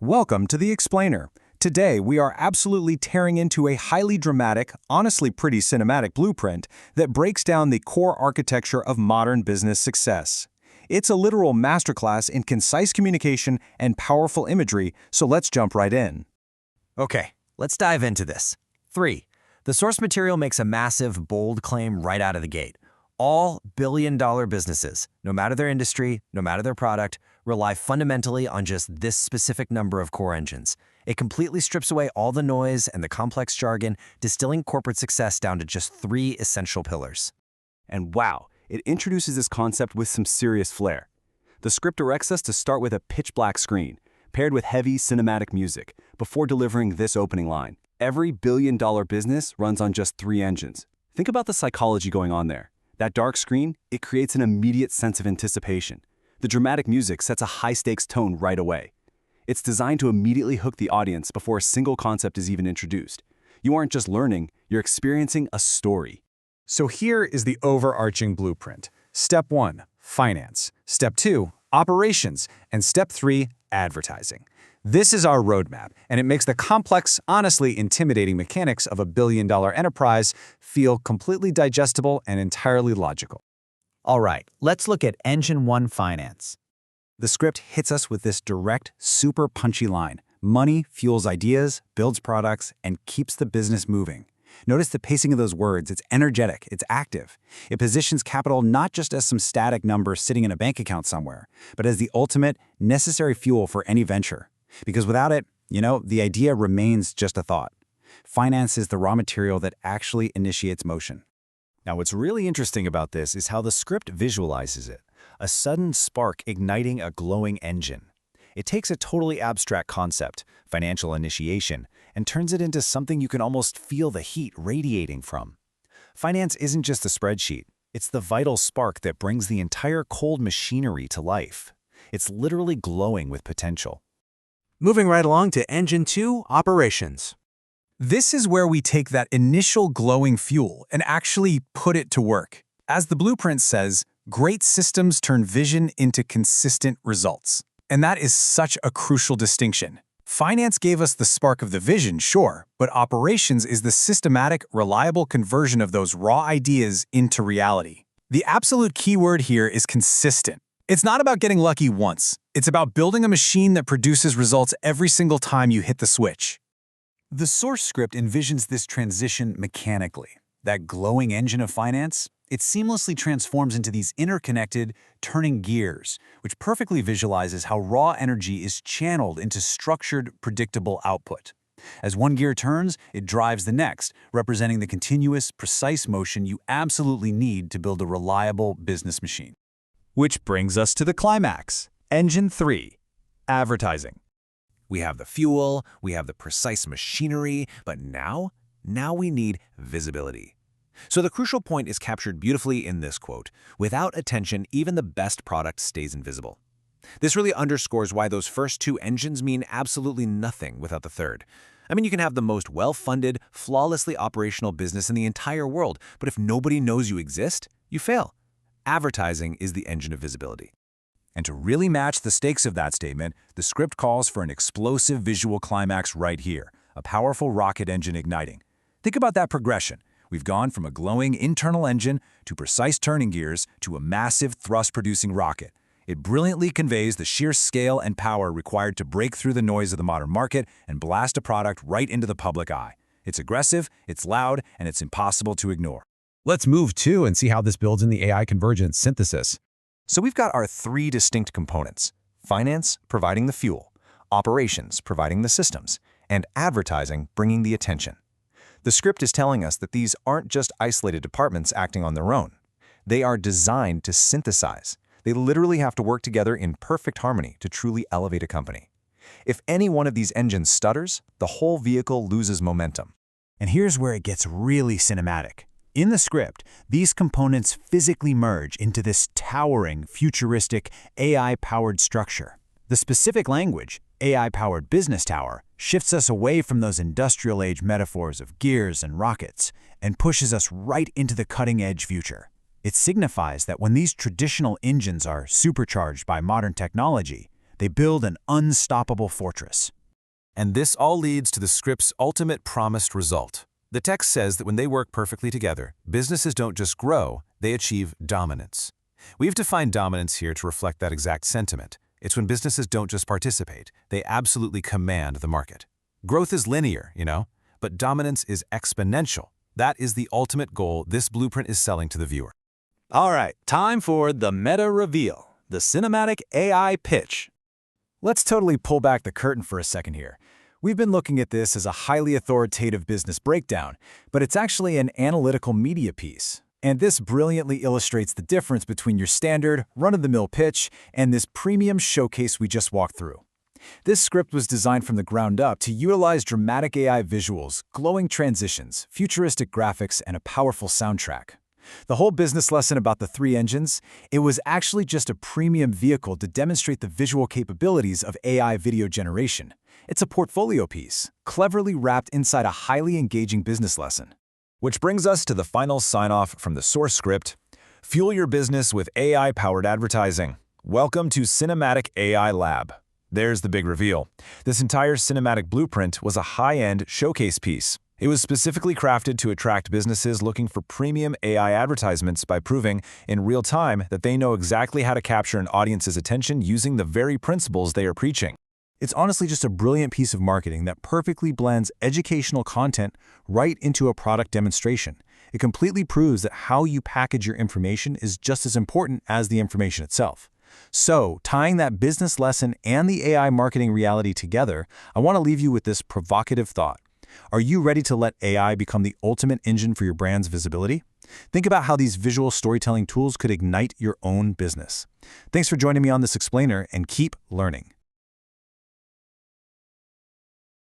Welcome to The Explainer. Today, we are absolutely tearing into a highly dramatic, honestly pretty cinematic blueprint that breaks down the core architecture of modern business success. It's a literal masterclass in concise communication and powerful imagery, so let's jump right in. Okay, let's dive into this. 3. The source material makes a massive, bold claim right out of the gate. All billion-dollar businesses, no matter their industry, no matter their product, rely fundamentally on just this specific number of core engines. It completely strips away all the noise and the complex jargon, distilling corporate success down to just 3 essential pillars. And wow, it introduces this concept with some serious flair. The script directs us to start with a pitch-black screen, paired with heavy cinematic music, before delivering this opening line. Every billion-dollar business runs on just 3 engines. Think about the psychology going on there. That dark screen, it creates an immediate sense of anticipation. The dramatic music sets a high-stakes tone right away. It's designed to immediately hook the audience before a single concept is even introduced. You aren't just learning, you're experiencing a story. So here is the overarching blueprint. Step 1, finance. Step 2, operations. And step 3, advertising. This is our roadmap, and it makes the complex, honestly intimidating mechanics of a billion-dollar enterprise feel completely digestible and entirely logical. All right, let's look at Engine 1 Finance. The script hits us with this direct, super punchy line. Money fuels ideas, builds products, and keeps the business moving. Notice the pacing of those words. It's energetic, it's active. It positions capital not just as some static number sitting in a bank account somewhere, but as the ultimate, necessary fuel for any venture. Because without it, the idea remains just a thought. Finance is the raw material that actually initiates motion. Now, what's really interesting about this is how the script visualizes it. A sudden spark igniting a glowing engine. It takes a totally abstract concept, financial initiation, and turns it into something you can almost feel the heat radiating from. Finance isn't just a spreadsheet. It's the vital spark that brings the entire cold machinery to life. It's literally glowing with potential. Moving right along to Engine 2, Operations. This is where we take that initial glowing fuel and actually put it to work. As the blueprint says, great systems turn vision into consistent results. And that is such a crucial distinction. Finance gave us the spark of the vision, sure, but operations is the systematic, reliable conversion of those raw ideas into reality. The absolute key word here is consistent. It's not about getting lucky once. It's about building a machine that produces results every single time you hit the switch. The source script envisions this transition mechanically. That glowing engine of finance, it seamlessly transforms into these interconnected, turning gears, which perfectly visualizes how raw energy is channeled into structured, predictable output. As one gear turns, it drives the next, representing the continuous, precise motion you absolutely need to build a reliable business machine. Which brings us to the climax. Engine 3, advertising. We have the fuel, we have the precise machinery, but now we need visibility. So the crucial point is captured beautifully in this quote: "Without attention, even the best product stays invisible." This really underscores why those first 2 engines mean absolutely nothing without the third. I mean, you can have the most well-funded, flawlessly operational business in the entire world, but if nobody knows you exist, you fail. Advertising is the engine of visibility. And to really match the stakes of that statement, the script calls for an explosive visual climax right here, a powerful rocket engine igniting. Think about that progression. We've gone from a glowing internal engine to precise turning gears to a massive thrust-producing rocket. It brilliantly conveys the sheer scale and power required to break through the noise of the modern market and blast a product right into the public eye. It's aggressive, it's loud, and it's impossible to ignore. Let's move to and see how this builds in the AI convergence synthesis. So we've got our 3 distinct components: finance providing the fuel, operations providing the systems, and advertising bringing the attention. The script is telling us that these aren't just isolated departments acting on their own. They are designed to synthesize. They literally have to work together in perfect harmony to truly elevate a company. If any one of these engines stutters, the whole vehicle loses momentum. And here's where it gets really cinematic. In the script, these components physically merge into this towering, futuristic, AI-powered structure. The specific language, AI-powered business tower, shifts us away from those industrial-age metaphors of gears and rockets and pushes us right into the cutting-edge future. It signifies that when these traditional engines are supercharged by modern technology, They build an unstoppable fortress. And this all leads to the script's ultimate promised result. The text says that when they work perfectly together, businesses don't just grow, they achieve dominance. We've defined dominance here to reflect that exact sentiment. It's when businesses don't just participate, they absolutely command the market. Growth is linear, but dominance is exponential. That is the ultimate goal this blueprint is selling to the viewer. All right, time for the meta reveal, the cinematic AI pitch. Let's totally pull back the curtain for a second here. We've been looking at this as a highly authoritative business breakdown, but it's actually an analytical media piece. And this brilliantly illustrates the difference between your standard, run-of-the-mill pitch and this premium showcase we just walked through. This script was designed from the ground up to utilize dramatic AI visuals, glowing transitions, futuristic graphics, and a powerful soundtrack. The whole business lesson about the three engines, it was actually just a premium vehicle to demonstrate the visual capabilities of AI video generation. It's a portfolio piece, cleverly wrapped inside a highly engaging business lesson. Which brings us to the final sign-off from the source script. Fuel your business with AI-powered advertising. Welcome to Cinematic AI Lab. There's the big reveal. This entire cinematic blueprint was a high-end showcase piece. It was specifically crafted to attract businesses looking for premium AI advertisements by proving, in real time, that they know exactly how to capture an audience's attention using the very principles they are preaching. It's honestly just a brilliant piece of marketing that perfectly blends educational content right into a product demonstration. It completely proves that how you package your information is just as important as the information itself. So, tying that business lesson and the AI marketing reality together, I want to leave you with this provocative thought. Are you ready to let AI become the ultimate engine for your brand's visibility? Think about how these visual storytelling tools could ignite your own business. Thanks for joining me on this explainer, and keep learning.